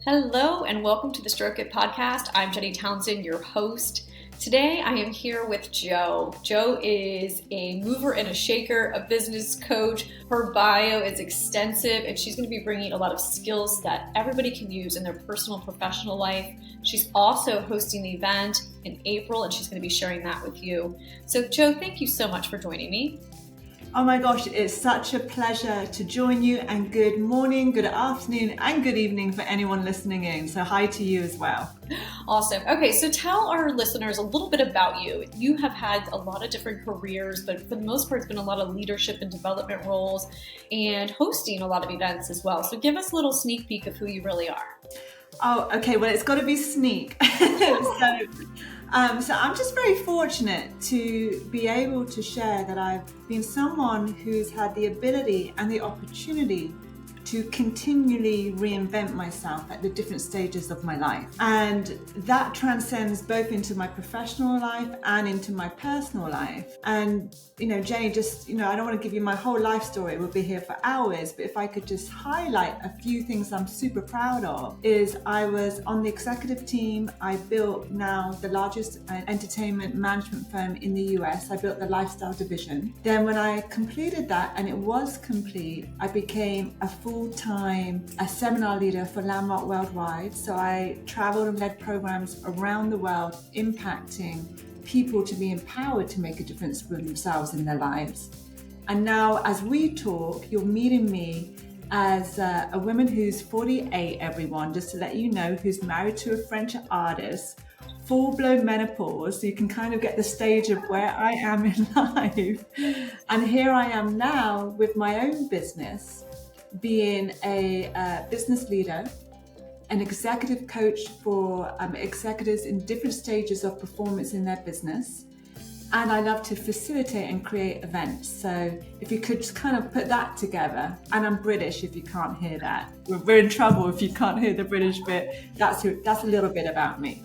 Hello and welcome to the Stroke It podcast. I'm Alday Townsend, your host. Today I am here with Joh. Joh is a mover and a shaker, a business coach. Her bio is extensive and she's going to be bringing a lot of skills that everybody can use in their personal and professional life. She's also hosting the event in April and she's going to be sharing that with you. So Joh, thank you so much for joining me. Oh my gosh, it's such a pleasure to join you, and good morning, good afternoon, and good evening for anyone listening in. So hi to you as well. Awesome. Okay, so tell our listeners a little bit about you. You have had a lot of different careers, but for the most part, it's been a lot of leadership and development roles and hosting a lot of events as well. So give us a little sneak peek of who you really are. Oh, okay. Well, it's got to be sneak. So I'm just very fortunate to be able to share that I've been someone who's had the ability and the opportunity to continually reinvent myself at the different stages of my life. And that transcends both into my professional life and into my personal life. And, Jenny, I don't want to give you my whole life story. We'll be here for hours. But if I could just highlight a few things I'm super proud of, is I was on the executive team. I built now the largest entertainment management firm in the US. I built the lifestyle division. Then when I completed that, and it was complete, I became a full-time seminar leader for Landmark Worldwide. So I traveled and led programs around the world, impacting people to be empowered to make a difference for themselves in their lives. And now as we talk, you're meeting me as a woman who's 48, everyone, just to let you know, who's married to a French artist, full-blown menopause, so you can kind of get the stage of where I am in life. And here I am now with my own business, being a business leader, an executive coach for executives in different stages of performance in their business. And I love to facilitate and create events. So if you could just kind of put that together, and I'm British if you can't hear that. We're in trouble if you can't hear the British bit. That's a little bit about me.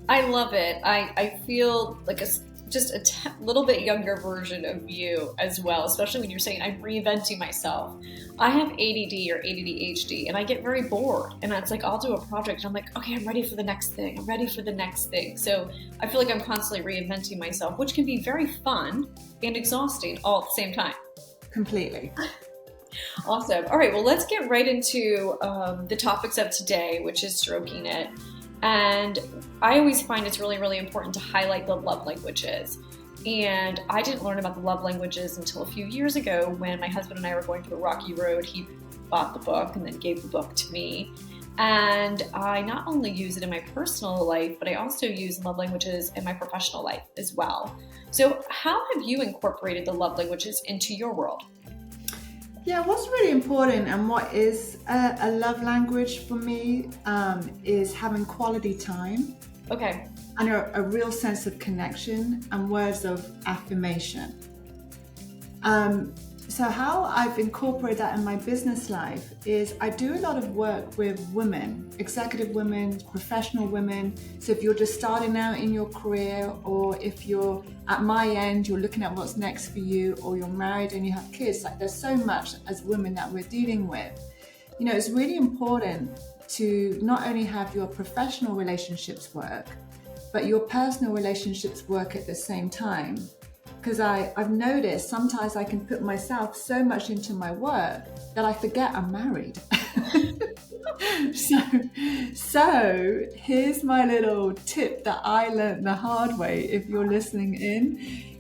I love it. I feel like just a little bit younger version of you as well, especially when you're saying I'm reinventing myself. I have ADD or ADHD and I get very bored, and it's like I'll do a project and I'm like, okay, I'm ready for the next thing. I'm ready for the next thing. So I feel like I'm constantly reinventing myself, which can be very fun and exhausting all at the same time. Completely. Awesome. All right, well, let's get right into the topics of today, which is stroking it. And I always find it's really, really important to highlight the love languages. And I didn't learn about the love languages until a few years ago when my husband and I were going through a rocky road. He bought the book and then gave the book to me. And I not only use it in my personal life, but I also use love languages in my professional life as well. So how have you incorporated the love languages into your world? Yeah, what's really important and what is a love language for me is having quality time. Okay. And a real sense of connection and words of affirmation. So how I've incorporated that in my business life is I do a lot of work with women, executive women, professional women. So if you're just starting out in your career, or if you're at my end, you're looking at what's next for you, or you're married and you have kids, like there's so much as women that we're dealing with. It's really important to not only have your professional relationships work, but your personal relationships work at the same time. Because I've noticed sometimes I can put myself so much into my work that I forget I'm married. So here's my little tip that I learned the hard way, if you're listening in,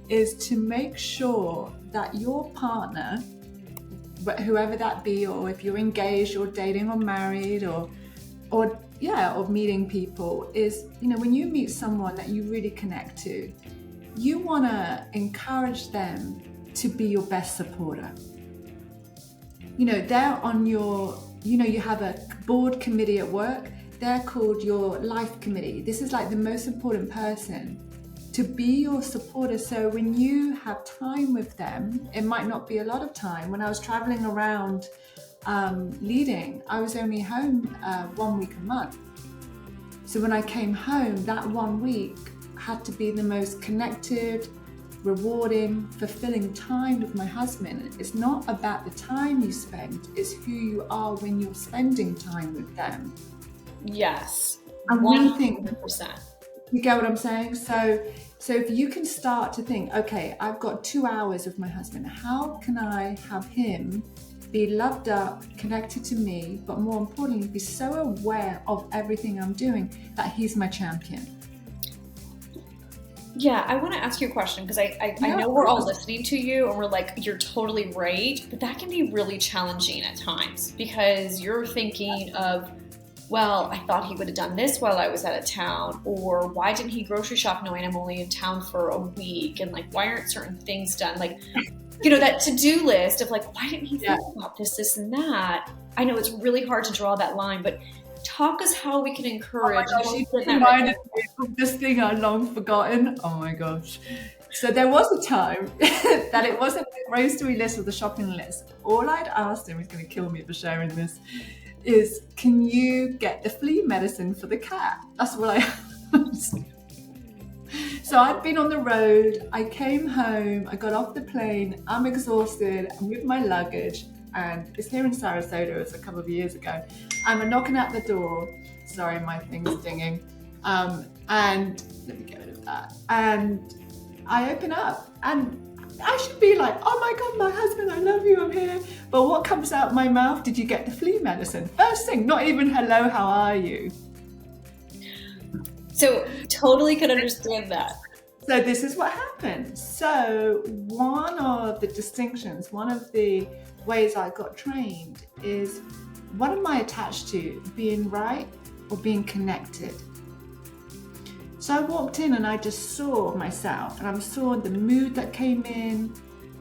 is to make sure that your partner, whoever that be, or if you're engaged or dating or married or meeting people, is, when you meet someone that you really connect to, you want to encourage them to be your best supporter. They're on your, you have a board committee at work, they're called your life committee. This is like the most important person to be your supporter. So when you have time with them, it might not be a lot of time. When I was traveling around leading, I was only home 1 week a month. So when I came home, that 1 week had to be the most connected, rewarding, fulfilling time with my husband. It's not about the time you spend, it's who you are when you're spending time with them. Yes. And we think, 100%. you get what I'm saying? So if you can start to think, okay, I've got 2 hours with my husband. How can I have him be loved up, connected to me, but more importantly, be so aware of everything I'm doing that he's my champion? Yeah, I want to ask you a question because I Yeah, know of we're all course. listening to you and we're like, you're totally right. But that can be really challenging at times because you're thinking of, well, I thought he would have done this while I was out of town, or why didn't he grocery shop knowing I'm only in town for a week? And like, why aren't certain things done? Like, that to-do list of like, why didn't he Yeah. think about this and that? I know it's really hard to draw that line, but talk us how we can encourage. Oh my gosh, you reminded me of this thing I'd long forgotten. Oh my gosh. So there was a time that it wasn't the grocery list or the shopping list. All I'd asked him, he's going to kill me for sharing this, is can you get the flea medicine for the cat? That's what I asked. So I'd been on the road, I came home, I got off the plane, I'm exhausted, I'm with my luggage, and it's here in Sarasota, it was a couple of years ago. I'm knocking at the door, sorry, my thing's dinging, and let me get rid of that. And I open up, and I should be like, oh my God, my husband, I love you, I'm here. But what comes out my mouth? Did you get the flea medicine? First thing, not even hello, how are you? So totally could understand that. So this is what happened. So one of the distinctions, one of the ways I got trained is, what am I attached to? Being right or being connected? So I walked in and I just saw myself, and I saw the mood that came in,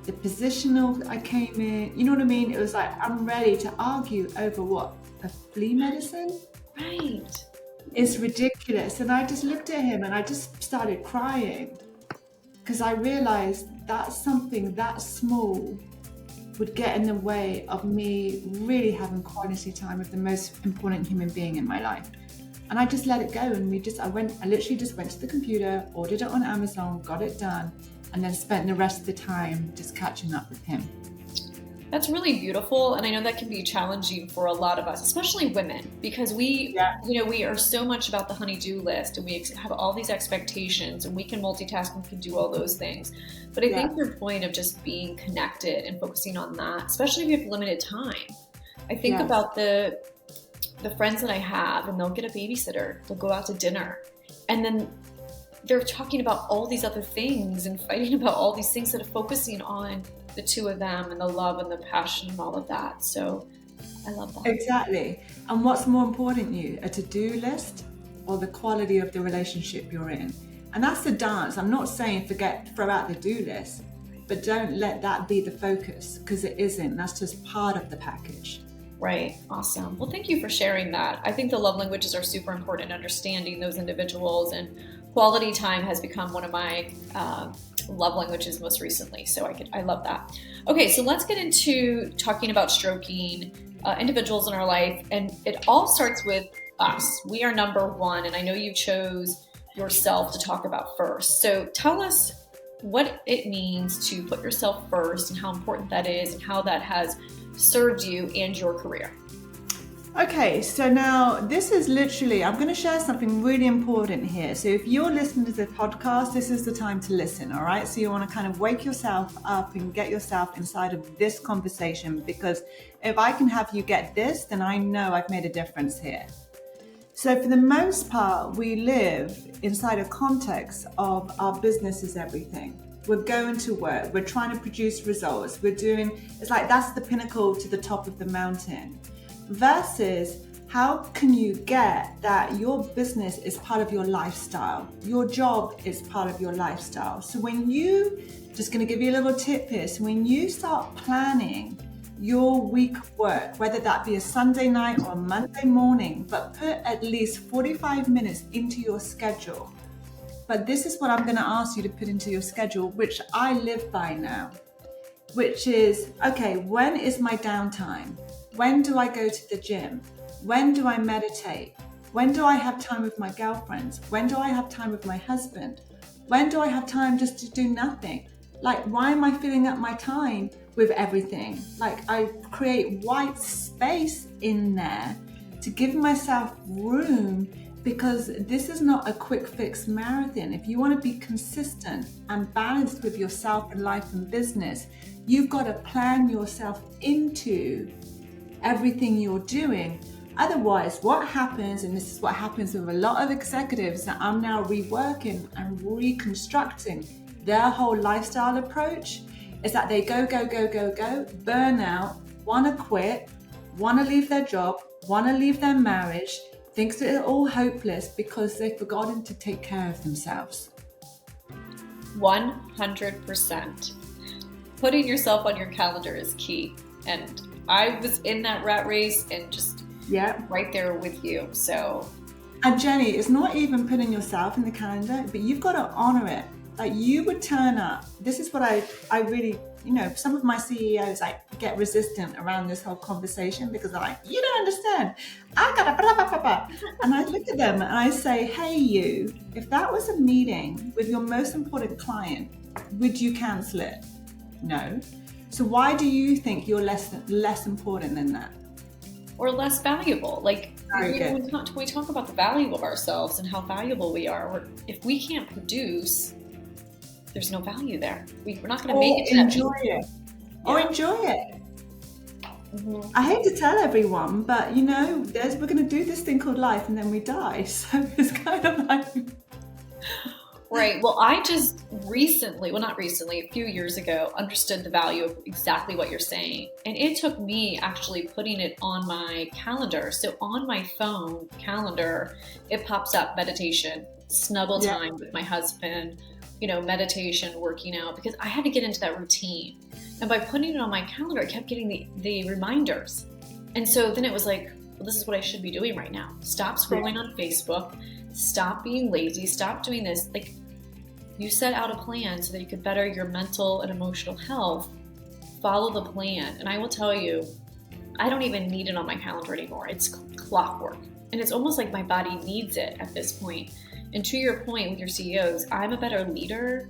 the positional I came in. You know what I mean? It was like, I'm ready to argue over what? A flea medicine? Right. It's ridiculous. And I just looked at him and I just started crying because I realized that something that small would get in the way of me really having quality time with the most important human being in my life. And I just let it go. And I literally just went to the computer, ordered it on Amazon, got it done, and then spent the rest of the time just catching up with him. That's really beautiful, and I know that can be challenging for a lot of us, especially women, because we are so much about the honey-do list, and we have all these expectations, and we can multitask and we can do all those things. But I think your point of just being connected and focusing on that, especially if you have limited time. I think about the friends that I have, and they'll get a babysitter, they'll go out to dinner, and then they're talking about all these other things and fighting about all these things that are focusing on the two of them and the love and the passion and all of that. So I love that. Exactly. And what's more important, a to-do list or the quality of the relationship you're in? And that's the dance. I'm not saying throw out the do list, but don't let that be the focus, because it isn't. That's just part of the package. Right. Awesome. Well, thank you for sharing that. I think the love languages are super important in understanding those individuals, and quality time has become one of my love languages most recently. So I love that. Okay, so let's get into talking about stroking individuals in our life. And it all starts with us. We are number one. And I know you chose yourself to talk about first. So tell us what it means to put yourself first and how important that is and how that has served you and your career. Okay, so now this is literally, I'm going to share something really important here. So if you're listening to the podcast, this is the time to listen, all right? So you want to kind of wake yourself up and get yourself inside of this conversation, because if I can have you get this, then I know I've made a difference here. So for the most part, we live inside a context of our business is everything. We're going to work, we're trying to produce results, it's like that's the pinnacle to the top of the mountain. Versus, how can you get that your business is part of your lifestyle? Your job is part of your lifestyle. So just going to give you a little tip here. So when you start planning your week of work, whether that be a Sunday night or a Monday morning, but put at least 45 minutes into your schedule. But this is what I'm going to ask you to put into your schedule, which I live by now, which is, okay, when is my downtime? When do I go to the gym? When do I meditate? When do I have time with my girlfriends? When do I have time with my husband? When do I have time just to do nothing? Like, why am I filling up my time with everything? Like, I create white space in there to give myself room, because this is not a quick fix marathon. If you want to be consistent and balanced with yourself and life and business, you've got to plan yourself into everything you're doing. Otherwise, what happens, and this is what happens with a lot of executives that I'm now reworking and reconstructing their whole lifestyle approach, is that they go, burn out, want to quit, want to leave their job, want to leave their marriage, thinks that it's all hopeless because they've forgotten to take care of themselves. 100%. Putting yourself on your calendar is key. And I was in that rat race and just right there with you. So, and Jenny, it's not even putting yourself in the calendar, but you've got to honor it. Like, you would turn up. This is what I really, some of my CEOs get resistant around this whole conversation, because they're like, you don't understand. I gotta blah, blah, blah, blah. And I look at them and I say, hey, you, if that was a meeting with your most important client, would you cancel it? No. So why do you think you're less important than that? Or less valuable? Like, we talk about the value of ourselves and how valuable we are. If we can't produce, there's no value there. We're not going to make it to enjoy it. Or enjoy it. Mm-hmm. I hate to tell everyone, but we're going to do this thing called life, and then we die. So it's kind of like... Right. Well, I just a few years ago, understood the value of exactly what you're saying. And it took me actually putting it on my calendar. So on my phone calendar, it pops up meditation, snuggle time with my husband, meditation, working out, because I had to get into that routine. And by putting it on my calendar, I kept getting the reminders. And so then it was like, well, this is what I should be doing right now. Stop scrolling on Facebook. Stop being lazy. Stop doing this. Like, you set out a plan so that you could better your mental and emotional health. Follow the plan. And I will tell you, I don't even need it on my calendar anymore. It's clockwork. And it's almost like my body needs it at this point. And to your point with your CEOs, I'm a better leader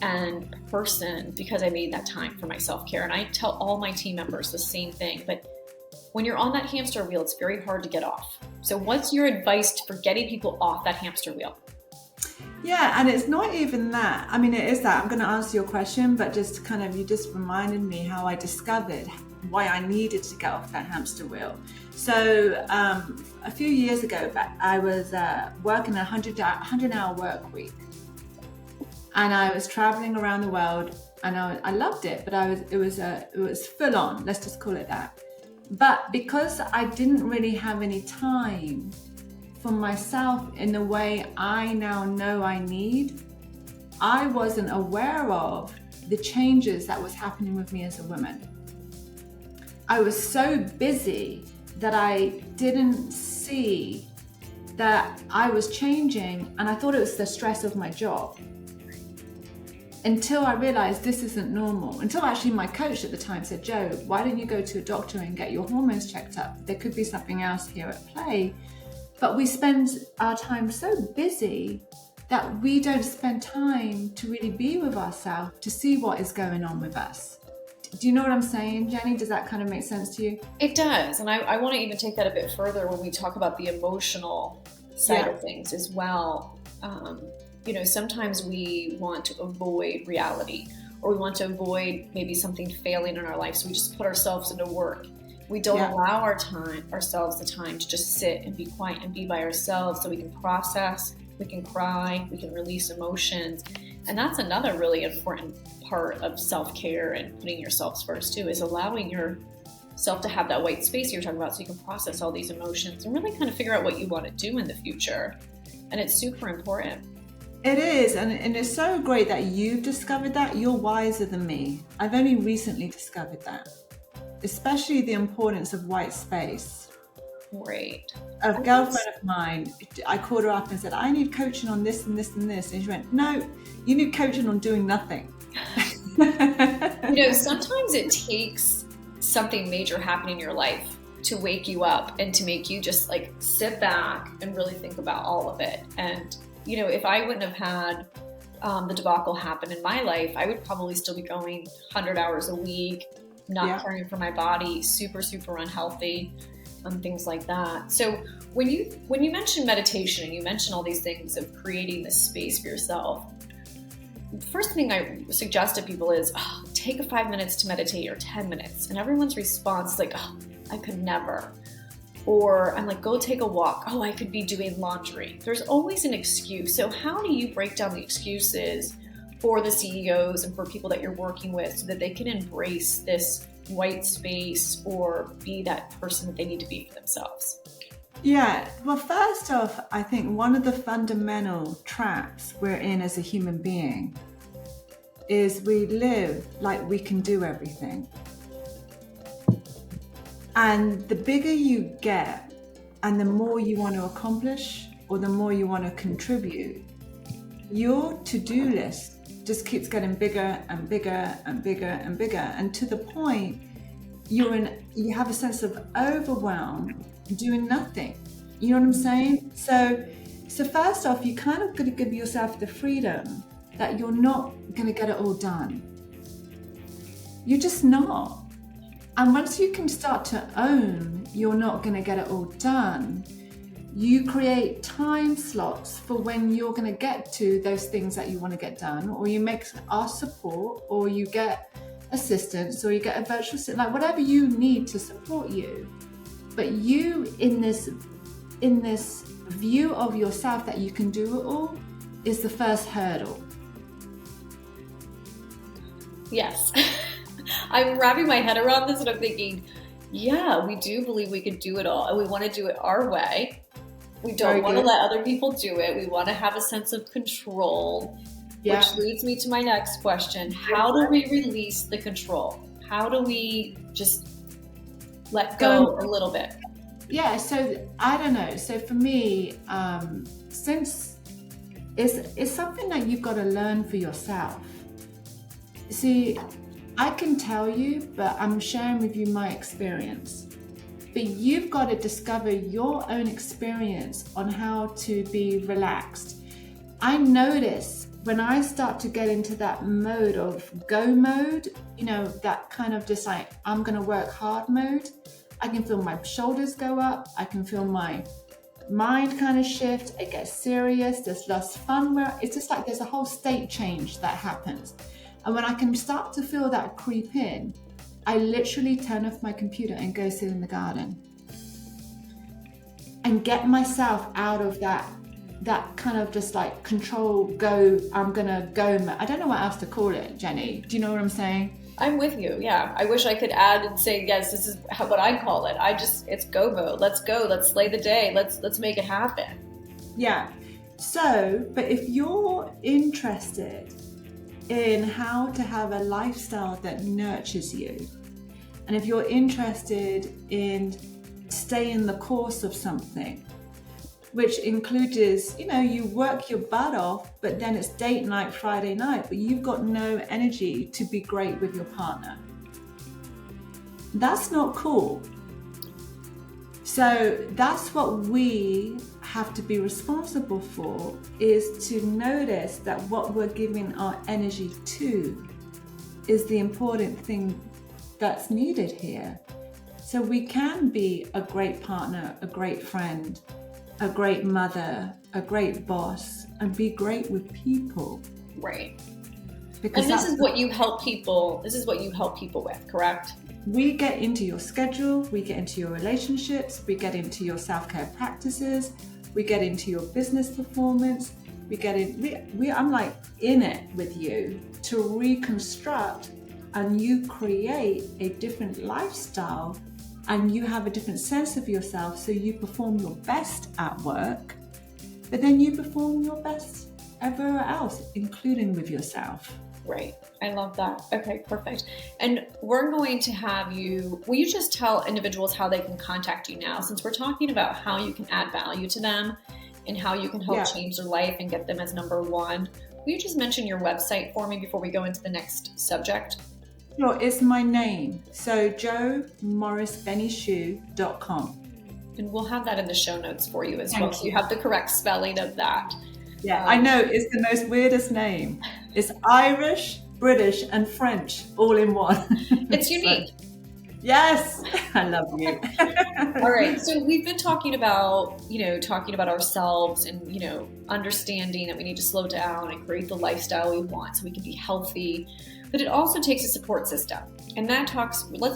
and person because I made that time for my self-care. And I tell all my team members the same thing. But when you're on that hamster wheel, it's very hard to get off. So what's your advice for getting people off that hamster wheel? Yeah, and it's not even that. I mean, it is that. I'm going to answer your question, but you just reminded me how I discovered why I needed to get off that hamster wheel. So a few years ago, I was working a 100-hour work week, and I was traveling around the world, and I loved it, but it was full on. Let's just call it that. But because I didn't really have any time for myself in the way I now know I need, I wasn't aware of the changes that was happening with me as a woman. I was so busy that I didn't see that I was changing, and I thought it was the stress of my job. Until I realized this isn't normal. Until actually my coach at the time said, Joe, why don't you go to a doctor and get your hormones checked up? There could be something else here at play. But we spend our time so busy that we don't spend time to really be with ourselves, to see what is going on with us. Do you know what I'm saying, Jenny? Does that kind of make sense to you? It does. And I want to even take that a bit further when we talk about the emotional side of things as well. Sometimes we want to avoid reality, or we want to avoid maybe something failing in our life. So we just put ourselves into work. We don't allow ourselves the time to just sit and be quiet and be by ourselves so we can process, we can cry, we can release emotions. And that's another really important part of self-care and putting yourself first too, is allowing yourself to have that white space you're talking about so you can process all these emotions and really kind of figure out what you want to do in the future. And it's super important. It is, and it's so great that you've discovered that. You're wiser than me. I've only recently discovered that. Especially the importance of white space. Great. A girlfriend of mine, I called her up and said, I need coaching on this and this and this. And she went, no, you need coaching on doing nothing. Sometimes it takes something major happening in your life to wake you up and to make you just like sit back and really think about all of it. And, if I wouldn't have had the debacle happen in my life, I would probably still be going 100 hours a week, not caring for my body, super, super unhealthy. and things like that. So when you mention meditation and you mention all these things of creating this space for yourself, the first thing I suggest to people is take 5 minutes to meditate or 10 minutes. And everyone's response is like, I could never. Or I'm like, go take a walk. I could be doing laundry. There's always an excuse. So how do you break down the excuses for the CEOs and for people that you're working with so that they can embrace this white space or be that person that they need to be for themselves? Yeah, well, first off, I think one of the fundamental traps we're in as a human being is we live like we can do everything. And the bigger you get and the more you want to accomplish or the more you want to contribute, your to-do list just keeps getting bigger and bigger and bigger and bigger. And to the point you have a sense of overwhelm doing nothing. You know what I'm saying? So first off, you kind of got to give yourself the freedom that you're not going to get it all done. You're just not. And once you can start to own you're not going to get it all done, you create time slots for when you're going to get to those things that you want to get done, or you ask support, or you get assistance, or you get a virtual assistant, like whatever you need to support you. But you in this view of yourself that you can do it all is the first hurdle. Yes. I'm wrapping my head around this and I'm thinking, yeah, we do believe we could do it all and we want to do it our way. We don't want to let other people do it. We want to have a sense of control, which leads me to my next question. How do we release the control? How do we just let go a little bit? Yeah, so I don't know. So for me, since it's something that you've got to learn for yourself. See, I can tell you, but I'm sharing with you my experience. But you've got to discover your own experience on how to be relaxed. I notice when I start to get into that mode of go mode, you know, that kind of just like, I'm going to work hard mode, I can feel my shoulders go up. I can feel my mind kind of shift. It gets serious. There's less fun. Where it's just like there's a whole state change that happens. And when I can start to feel that creep in, I literally turn off my computer and go sit in the garden and get myself out of that kind of just like control, go, I'm gonna go. I don't know what else to call it, Jenny. Do you know what I'm saying? I'm with you. Yeah. I wish I could add and say, yes, this is what I call it. It's go mode. Let's go. Let's slay the day. Let's make it happen. Yeah. So, but if you're interested in how to have a lifestyle that nurtures you, and if you're interested in staying the course of something, which includes, you know, you work your butt off, but then it's date night Friday night, but you've got no energy to be great with your partner. That's not cool. So that's what we have to be responsible for, is to notice that what we're giving our energy to is the important thing that's needed here. So we can be a great partner, a great friend, a great mother, a great boss, and be great with people. Right. Because this is what you help people. This is what you help people with, correct? We get into your schedule, we get into your relationships, we get into your self-care practices, we get into your business performance, I'm like in it with you to reconstruct, and you create a different lifestyle and you have a different sense of yourself, so you perform your best at work, but then you perform your best everywhere else, including with yourself. Right. I love that. Okay, perfect. And we're going to have you, will you just tell individuals how they can contact you now, since we're talking about how you can add value to them and how you can help change their life and get them as number one. Will you just mention your website for me before we go into the next subject? Sure, it's my name. So johmorrisbennyshoe.com. And we'll have that in the show notes for you as well. So you have the correct spelling of that. Yeah, I know, it's the most weirdest name. It's Irish, British, and French all in one. It's unique. Yes, I love you. All right. So we've been talking about, talking about ourselves and, understanding that we need to slow down and create the lifestyle we want so we can be healthy. But it also takes a support system. And let's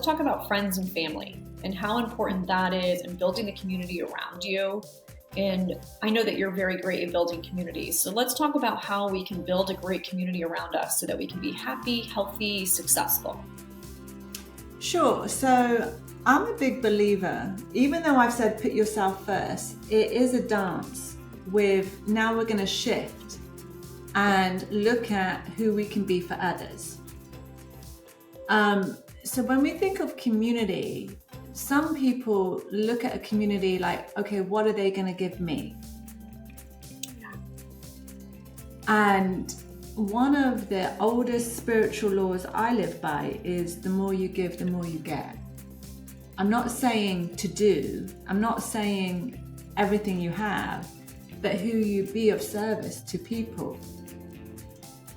talk about friends and family and how important that is and building the community around you. And I know that you're very great at building communities. So let's talk about how we can build a great community around us so that we can be happy, healthy, successful. Sure. So I'm a big believer, even though I've said put yourself first, it is a dance with now we're going to shift and look at who we can be for others. So when we think of community, some people look at a community like, okay, what are they going to give me? And one of the oldest spiritual laws I live by is the more you give, the more you get. I'm not saying to do, I'm not saying everything you have, but who you be of service to people.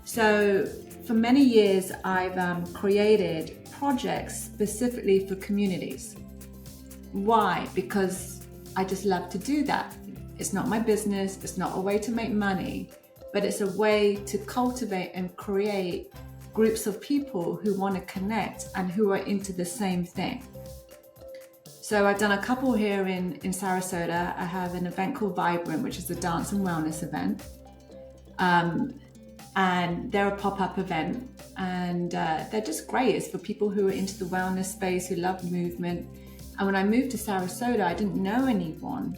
So for many years, I've created projects specifically for communities. Why? Because I just love to do that. It's not my business, it's not a way to make money, but it's a way to cultivate and create groups of people who want to connect and who are into the same thing. So I've done a couple here in Sarasota. I have an event called Vibrant, which is a dance and wellness event. And they're a pop-up event, and they're just great. It's for people who are into the wellness space, who love movement. And when I moved to Sarasota, I didn't know anyone.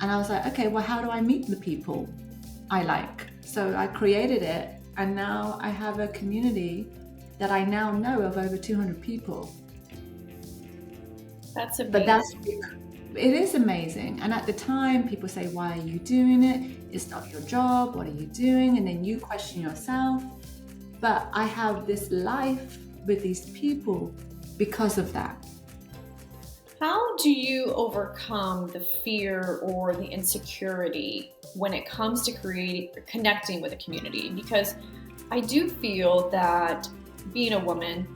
And I was like, okay, well, how do I meet the people I like? So I created it, and now I have a community that I now know of over 200 people. That's amazing. But it is amazing. And at the time, people say, why are you doing it? It's not your job. What are you doing? And then you question yourself. But I have this life with these people because of that. How do you overcome the fear or the insecurity when it comes to connecting with a community? Because I do feel that being a woman,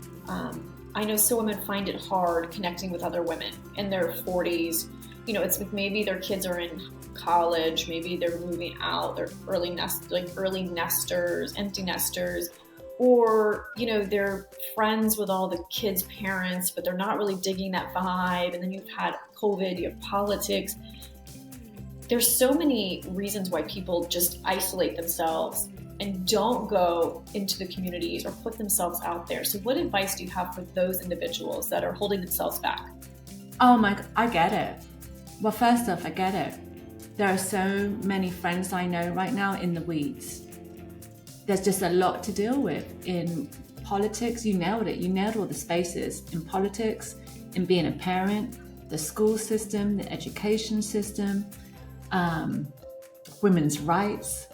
I know some women find it hard connecting with other women in their 40s. It's like maybe their kids are in college, maybe they're moving out, they're early nesters, empty nesters, or they're friends with all the kids' parents, but they're not really digging that vibe. And then you've had COVID, you have politics. There's so many reasons why people just isolate themselves and don't go into the communities or put themselves out there. So what advice do you have for those individuals that are holding themselves back? Oh my, I get it. Well, first off, I get it. There are so many friends I know right now in the weeds. There's just a lot to deal with in politics. You nailed it. You nailed all the spaces in politics, in being a parent, the school system, the education system, women's rights,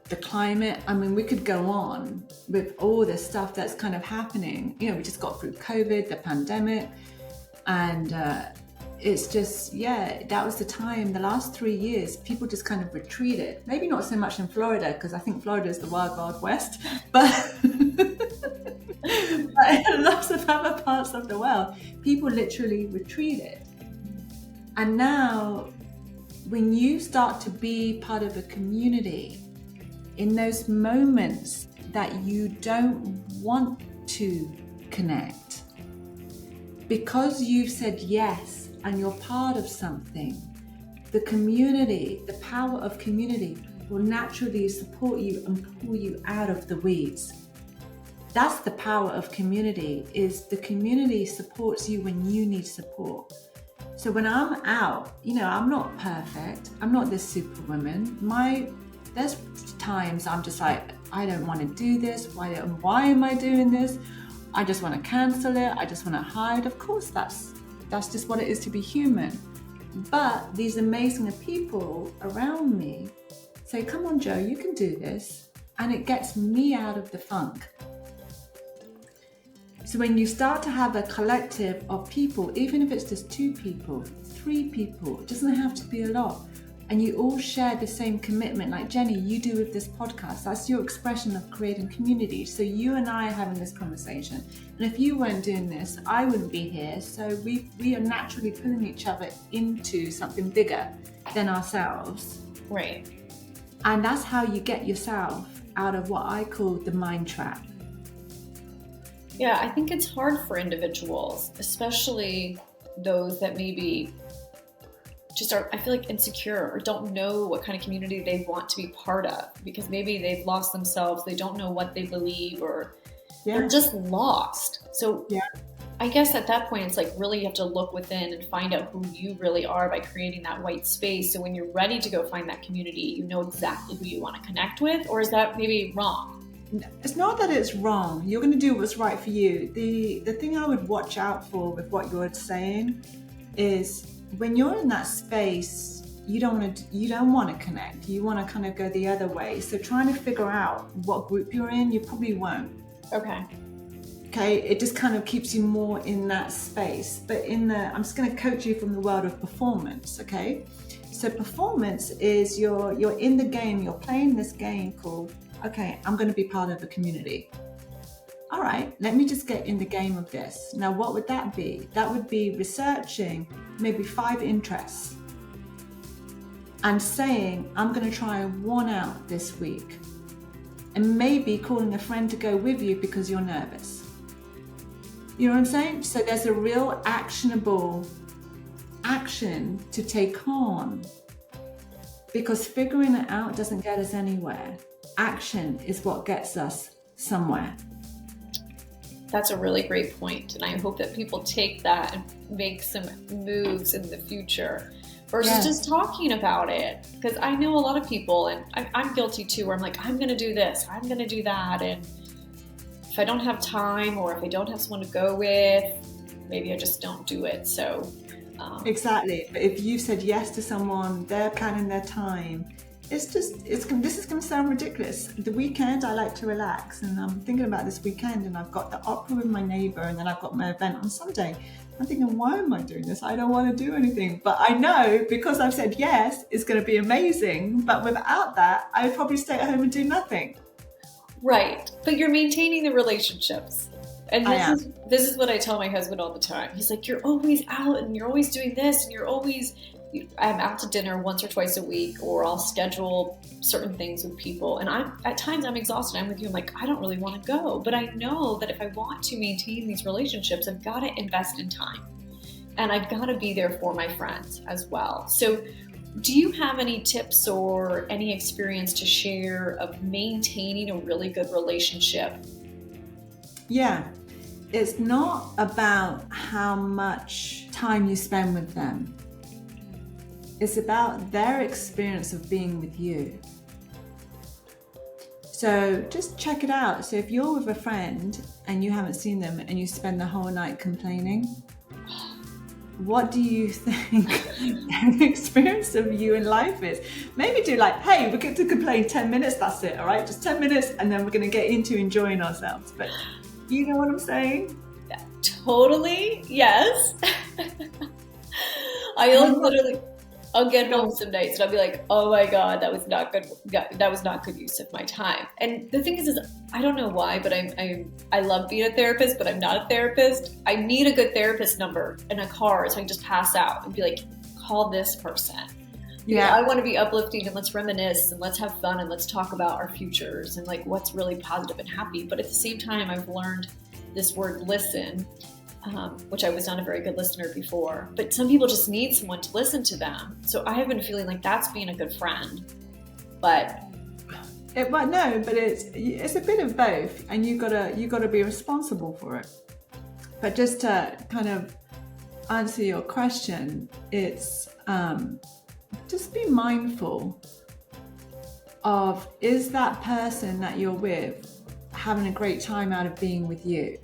the climate. I mean, we could go on with all the stuff that's kind of happening. We just got through COVID, the pandemic, and it's just, that was the time, the last 3 years, people just kind of retreated. Maybe not so much in Florida, because I think Florida is the wild, wild west, but in lots of other parts of the world, people literally retreated. And now, when you start to be part of a community, in those moments that you don't want to connect, because you've said yes and you're part of something, the community, the power of community will naturally support you and pull you out of the weeds. That's the power of community, is the community supports you when you need support. So when I'm out, I'm not perfect. I'm not this superwoman. There's times I'm just like, I don't want to do this. Why am I doing this? I just want to cancel it. I just want to hide. Of course, that's just what it is to be human. But these amazing people around me say, come on, Joh, you can do this. And it gets me out of the funk. So when you start to have a collective of people, even if it's just 2 people, 3 people, it doesn't have to be a lot, and you all share the same commitment, like Jenny, you do with this podcast. That's your expression of creating community. So you and I are having this conversation. And if you weren't doing this, I wouldn't be here. So we are naturally pulling each other into something bigger than ourselves. Right. And that's how you get yourself out of what I call the mind trap. Yeah, I think it's hard for individuals, especially those that maybe just are, I feel like, insecure or don't know what kind of community they want to be part of, because maybe they've lost themselves, they don't know what they believe, or they're just lost. So I guess at that point, it's like really you have to look within and find out who you really are by creating that white space. So when you're ready to go find that community, you know exactly who you want to connect with, or is that maybe wrong? It's not that it's wrong. You're going to do what's right for you. The thing I would watch out for with what you're saying is when you're in that space, you don't want to connect. You want to kind of go the other way. So trying to figure out what group you're in, you probably won't. Okay, it just kind of keeps you more in that space. But I'm just going to coach you from the world of performance. Okay, so performance is you're in the game. You're playing this game called, okay, I'm going to be part of a community. All right, let me just get in the game of this. Now, what would that be? That would be researching maybe 5 interests and saying, I'm going to try one out this week. And maybe calling a friend to go with you because you're nervous. You know what I'm saying? So there's a real actionable action to take on, because figuring it out doesn't get us anywhere. Action is what gets us somewhere. That's a really great point, and I hope that people take that and make some moves in the future versus just talking about it. Because I know a lot of people, and I'm guilty too, where I'm like, I'm going to do this, I'm going to do that, and if I don't have time or if I don't have someone to go with, maybe I just don't do it. So exactly. But if you said yes to someone, they're planning their time. This is going to sound ridiculous. The weekend, I like to relax, and I'm thinking about this weekend, and I've got the opera with my neighbour, and then I've got my event on Sunday. I'm thinking, why am I doing this? I don't want to do anything. But I know because I've said yes, it's going to be amazing. But without that, I would probably stay at home and do nothing. Right. But you're maintaining the relationships. And this is what I tell my husband all the time. He's like, you're always out and you're always doing this and I'm out to dinner once or twice a week, or I'll schedule certain things with people. And at times I'm exhausted. I'm with you. I'm like, I don't really want to go. But I know that if I want to maintain these relationships, I've got to invest in time. And I've got to be there for my friends as well. So do you have any tips or any experience to share of maintaining a really good relationship? Yeah. It's not about how much time you spend with them. It's about their experience of being with you. So just check it out. So if you're with a friend and you haven't seen them and you spend the whole night complaining, what do you think their experience of you in life is? Maybe do like, hey, we get to complain 10 minutes, that's it, all right? Just 10 minutes, and then we're going to get into enjoying ourselves. But you know what I'm saying? Yeah, totally, yes. I'll get home some nights and I'll be like, oh my God, that was not good. That was not good use of my time. And the thing is I don't know why, but I love being a therapist, but I'm not a therapist. I need a good therapist number in a car so I can just pass out and be like, call this person. Yeah, I want to be uplifting and let's reminisce and let's have fun and let's talk about our futures and like what's really positive and happy. But at the same time, I've learned this word listen, which I was not a very good listener before. But some people just need someone to listen to them. So I have been feeling like that's being a good friend. But it's a bit of both, and you gotta be responsible for it. But just to kind of answer your question, it's just be mindful of, is that person that you're with having a great time out of being with you?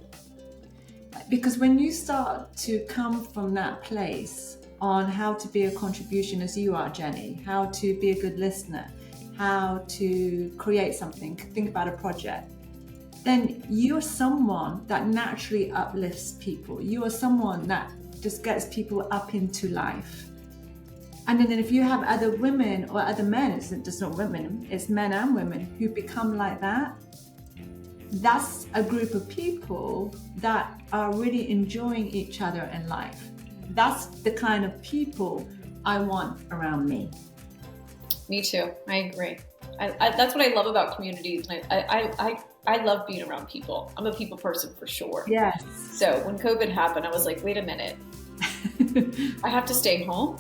Because when you start to come from that place on how to be a contribution as you are, Jenny, how to be a good listener, how to create something, think about a project, then you're someone that naturally uplifts people. You are someone that just gets people up into life. And then if you have other women or other men, it's just not women, it's men and women who become like that, that's a group of people that are really enjoying each other in life. That's the kind of people I want around me. Me too. I agree. That's what I love about communities. I love being around people. I'm a people person for sure. Yes. So when COVID happened, I was like, wait a minute. I have to stay home.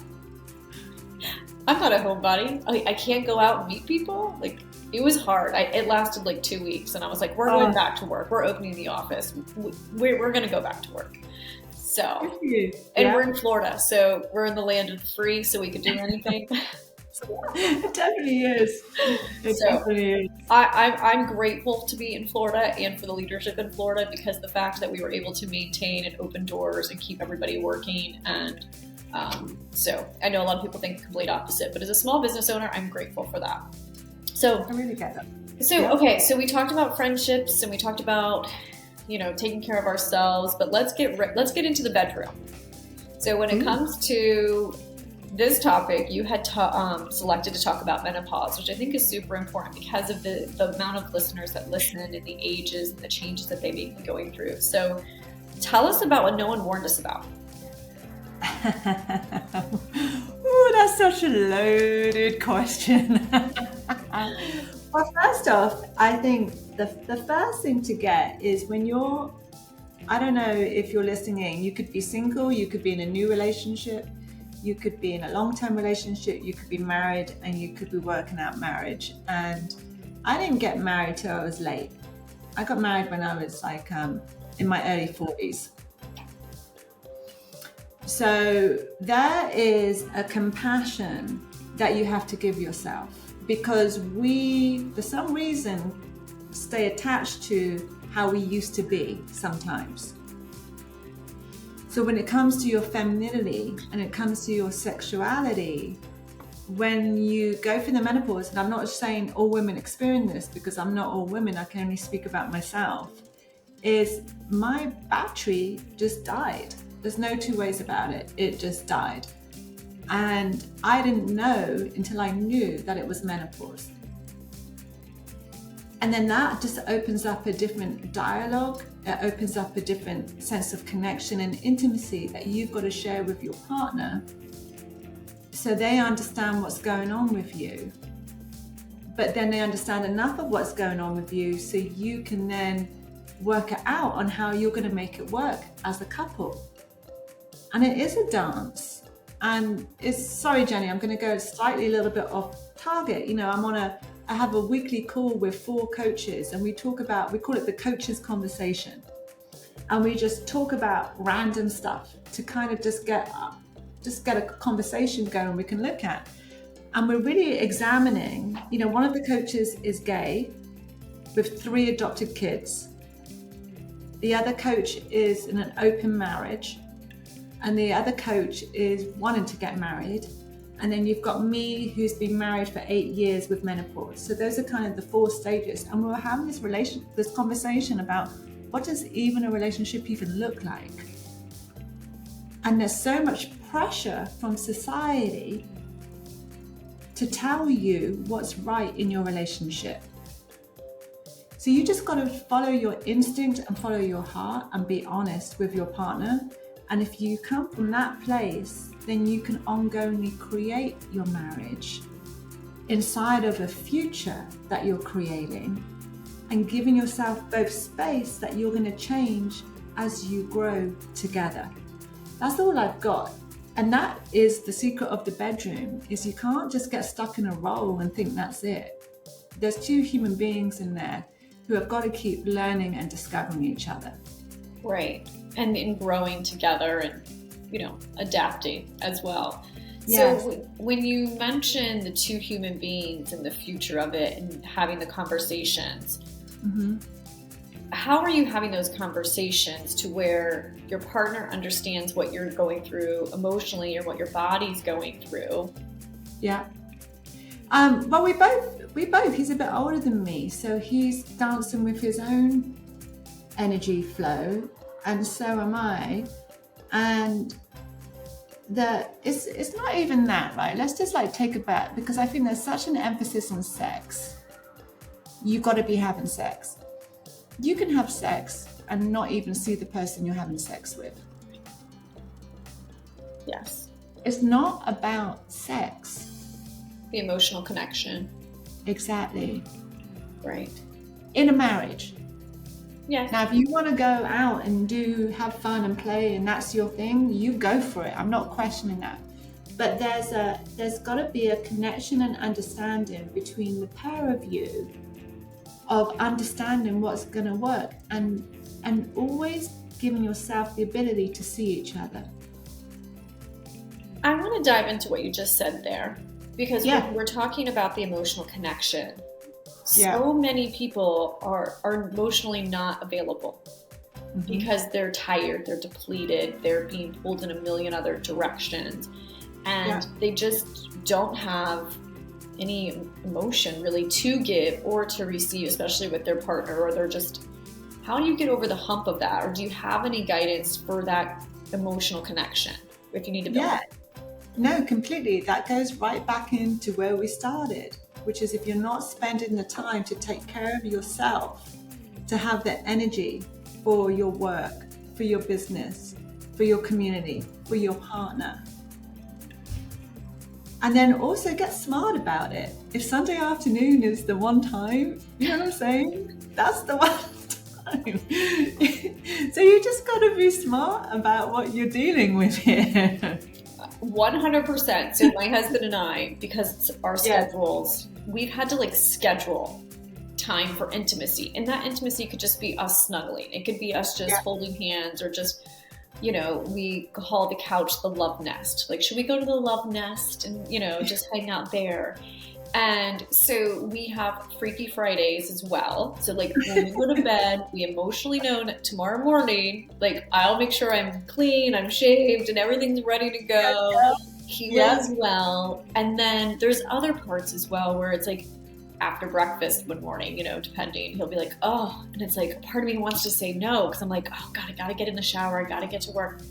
I'm not a homebody. I can't go out and meet people. Like, it was hard. It lasted like 2 weeks, and I was like, we're going back to work. We're opening the office. We're going to go back to work. So, and we're in Florida, so we're in the land of the free, so we could do anything. It definitely is. Definitely is. I'm grateful to be in Florida and for the leadership in Florida, because the fact that we were able to maintain and open doors and keep everybody working. And so I know a lot of people think the complete opposite, but as a small business owner, I'm grateful for that. So I really get that. So, okay, so we talked about friendships and we talked about, taking care of ourselves, but let's get into the bedroom. So when it comes to this topic, you had selected to talk about menopause, which I think is super important because of the amount of listeners that listen and the ages and the changes that they may be going through. So tell us about what no one warned us about. Oh, that's such a loaded question. Well, first off, I think the first thing to get is when I don't know if you're listening, you could be single, you could be in a new relationship, you could be in a long-term relationship, you could be married, and you could be working out marriage. And I didn't get married till I was late. I got married when I was like in my early 40s. So there is a compassion that you have to give yourself, because we, for some reason, stay attached to how we used to be sometimes. So when it comes to your femininity and it comes to your sexuality, when you go through the menopause, and I'm not saying all women experience this because I'm not all women, I can only speak about myself, is my battery just died. There's no two ways about it. It just died. And I didn't know until I knew that it was menopause. And then that just opens up a different dialogue. It opens up a different sense of connection and intimacy that you've got to share with your partner, so they understand what's going on with you. But then they understand enough of what's going on with you so you can then work it out on how you're going to make it work as a couple. And it is a dance. And sorry, Jenny, I'm going to go slightly a little bit off target. I have a weekly call with 4 coaches, and we call it the coaches conversation. And we just talk about random stuff to kind of just get a conversation going we can look at. And we're really examining, one of the coaches is gay with 3 adopted kids. The other coach is in an open marriage. And the other coach is wanting to get married. And then you've got me, who's been married for 8 years with menopause. So those are kind of the 4 stages. And we were having this conversation about what does even a relationship even look like? And there's so much pressure from society to tell you what's right in your relationship. So you just got to follow your instinct and follow your heart and be honest with your partner. And if you come from that place, then you can ongoingly create your marriage inside of a future that you're creating, and giving yourself both space that you're going to change as you grow together. That's all I've got. And that is the secret of the bedroom, is you can't just get stuck in a role and think that's it. There's 2 human beings in there who have got to keep learning and discovering each other. Right. And in growing together and, adapting as well. Yes. So when you mention the 2 human beings and the future of it and having the conversations, how are you having those conversations to where your partner understands what you're going through emotionally or what your body's going through? Yeah. Well, we both, he's a bit older than me, so he's dancing with his own energy flow, and so am I. And it's not even that, right? Let's just like take it back, because I think there's such an emphasis on sex. You've got to be having sex. You can have sex and not even see the person you're having sex with. Yes. It's not about sex. The emotional connection. Exactly. Right. In a marriage. Yes. Now, if you want to go out and have fun and play and that's your thing, you go for it. I'm not questioning that. But there's got to be a connection and understanding between the pair of you, of understanding what's going to work, and always giving yourself the ability to see each other. I want to dive into what you just said there, because when we're talking about the emotional connection, so many people are emotionally not available because they're tired, they're depleted, they're being pulled in a million other directions, and they just don't have any emotion really to give or to receive, especially with their partner, or they're just, how do you get over the hump of that? Or do you have any guidance for that emotional connection if you need to build it? No, completely. That goes right back into where we started, which is if you're not spending the time to take care of yourself, to have the energy for your work, for your business, for your community, for your partner. And then also get smart about it. If Sunday afternoon is the one time, you know what I'm saying? That's the one time. So you just got to be smart about what you're dealing with here. 100%. So my husband and I, because it's our schedules, we've had to schedule time for intimacy. And that intimacy could just be us snuggling. It could be us just holding hands, or just, we call the couch the love nest. Should we go to the love nest and, just hang out there? And so we have Freaky Fridays as well. So when we go to bed, we emotionally know that tomorrow morning, I'll make sure I'm clean, I'm shaved, and everything's ready to go. He will as well. And then there's other parts as well where it's after breakfast one morning, depending, he'll be and it's part of me wants to say no, because I'm oh God, I gotta get in the shower, I gotta get to work.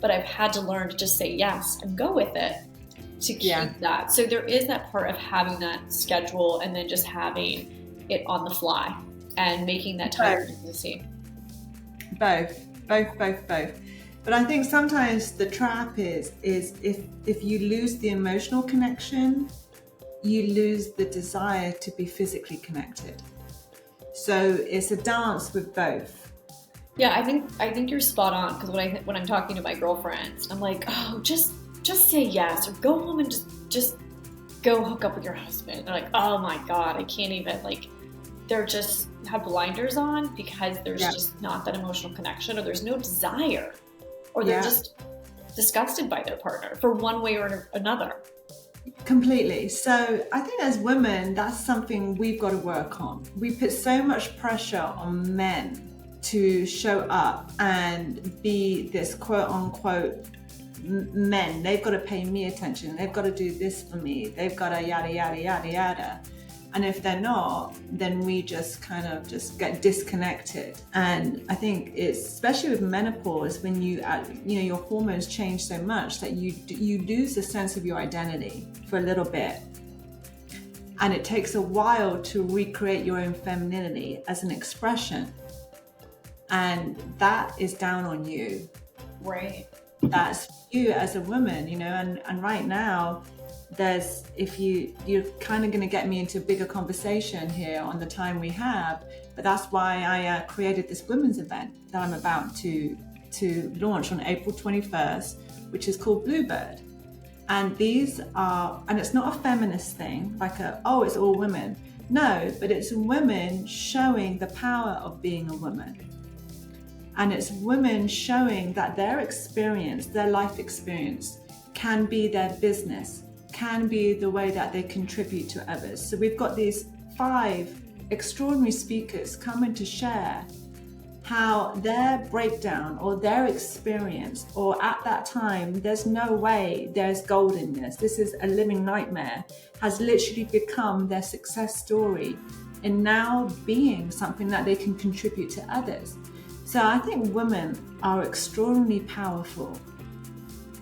But I've had to learn to just say yes and go with it to keep that. So there is that part of having that schedule, and then just having it on the fly and making that time for intimacy. Both. But I think sometimes the trap is if you lose the emotional connection, you lose the desire to be physically connected. So it's a dance with both. Yeah, I think you're spot on, because when I'm talking to my girlfriends, I'm just say yes, or go home and just go hook up with your husband. And they're oh my God, I can't even, they're just have blinders on, because there's just not that emotional connection, or there's no desire, or they're just disgusted by their partner for one way or another. Completely. So I think as women, that's something we've got to work on. We put so much pressure on men to show up and be this quote unquote men. They've got to pay me attention. They've got to do this for me. They've got to yada, yada, yada, yada. And if they're not, then we just kind of just get disconnected. And I think it's, especially with menopause, when your hormones change so much that you lose a sense of your identity for a little bit. And it takes a while to recreate your own femininity as an expression. And that is down on you. Right. That's you as a woman, and right now, you're kind of going to get me into a bigger conversation here on the time we have, but that's why I created this women's event that I'm about to launch on April 21st, which is called Bluebird. And and it's not a feminist thing, it's all women. No, but it's women showing the power of being a woman. And it's women showing that their experience, their life experience, can be their business, can be the way that they contribute to others. So we've got these 5 extraordinary speakers coming to share how their breakdown or their experience, or at that time, there's no way there's gold in this. This is a living nightmare, has literally become their success story, and now being something that they can contribute to others. So I think women are extraordinarily powerful.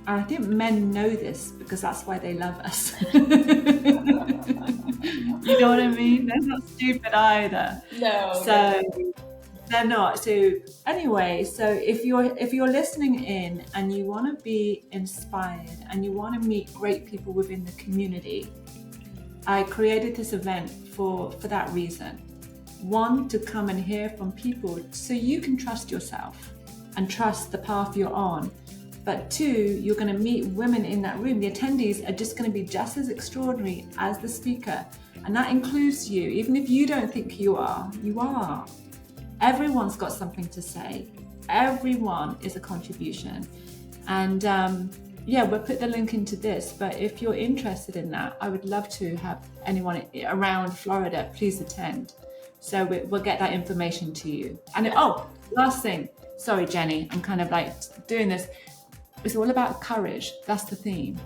And I think men know this because that's why they love us. You know what I mean? They're not stupid either. No. So they're not. So anyway, so if you're listening in and you want to be inspired and you want to meet great people within the community, I created this event for that reason. One, to come and hear from people so you can trust yourself and trust the path you're on. But two, you're going to meet women in that room. The attendees are just going to be just as extraordinary as the speaker. And that includes you. Even if you don't think you are, you are. Everyone's got something to say. Everyone is a contribution. And we'll put the link into this. But if you're interested in that, I would love to have anyone around Florida, please attend. So we'll get that information to you. And last thing. Sorry, Jenny, I'm kind of like doing this. It's all about courage. That's the theme.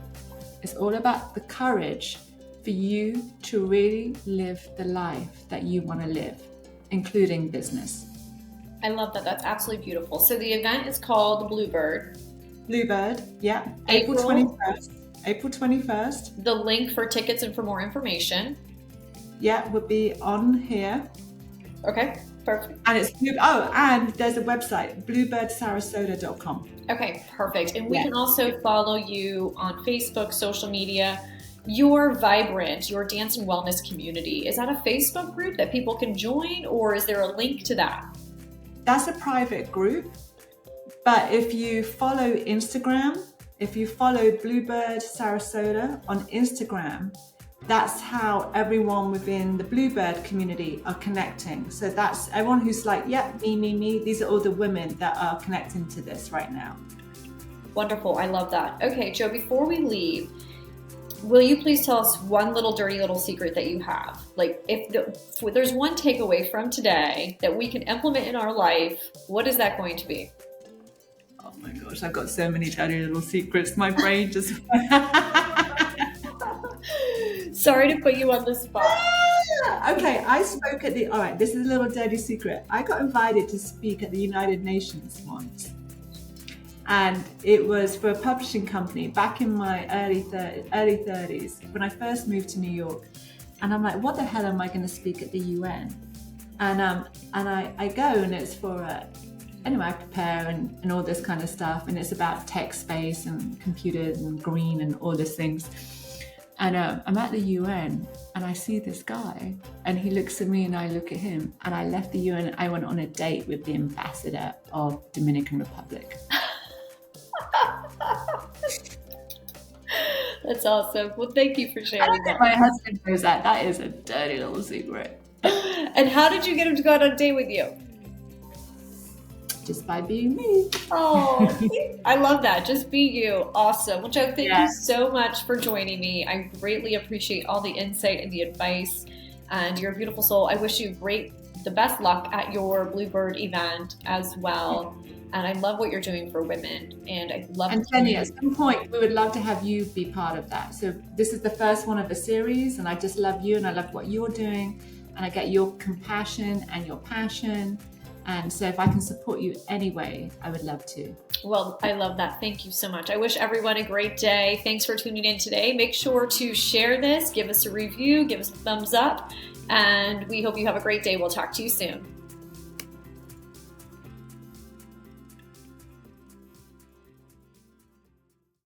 It's all about the courage for you to really live the life that you want to live, including business. I love that. That's absolutely beautiful. So the event is called Bluebird. Bluebird, yeah. April 21st. April 21st. The link for tickets and for more information. Yeah, will be on here. Okay, perfect. And and there's a website, bluebirdsarasota.com. Okay, perfect. And we can also follow you on Facebook, social media. Your Vibrant, your dance and wellness community, is that a Facebook group that people can join, or is there a link to that? That's a private group. But if you follow Instagram, if you follow Bluebird Sarasota on Instagram, that's how everyone within the Bluebird community are connecting. So that's everyone who's like, me. These are all the women that are connecting to this right now. Wonderful. I love that. Okay, Joh, before we leave, will you please tell us one little dirty little secret that you have? Like if there's one takeaway from today that we can implement in our life, what is that going to be? Oh my gosh, I've got so many dirty little secrets. My brain just... Sorry to put you on the spot. Okay, I spoke at all right, this is a little dirty secret. I got invited to speak at the United Nations once. And it was for a publishing company back in my early 30s, when I first moved to New York. And I'm like, what the hell am I going to speak at the UN? And I go, and it's for, anyway, I prepare and all this kind of stuff. And it's about tech space and computers and green and all these things. And I'm at the UN, and I see this guy, and he looks at me and I look at him. And I left the UN, I went on a date with the ambassador of Dominican Republic. That's awesome. Well, thank you for sharing that. My husband knows that. That is a dirty little secret. And how did you get him to go on a date with you? Just by being me. Oh, I love that. Just be you. Awesome. Well, Joh, thank you so much for joining me. I greatly appreciate all the insight and the advice, and you're a beautiful soul. I wish you the best luck at your Bluebird event as well. And I love what you're doing for women. And I love. And Jenny, at some point, we would love to have you be part of that. So this is the first one of a series, and I just love you, and I love what you're doing, and I get your compassion and your passion. And so if I can support you anyway, I would love to. Well, I love that. Thank you so much. I wish everyone a great day. Thanks for tuning in today. Make sure to share this, give us a review, give us a thumbs up, and we hope you have a great day. We'll talk to you soon.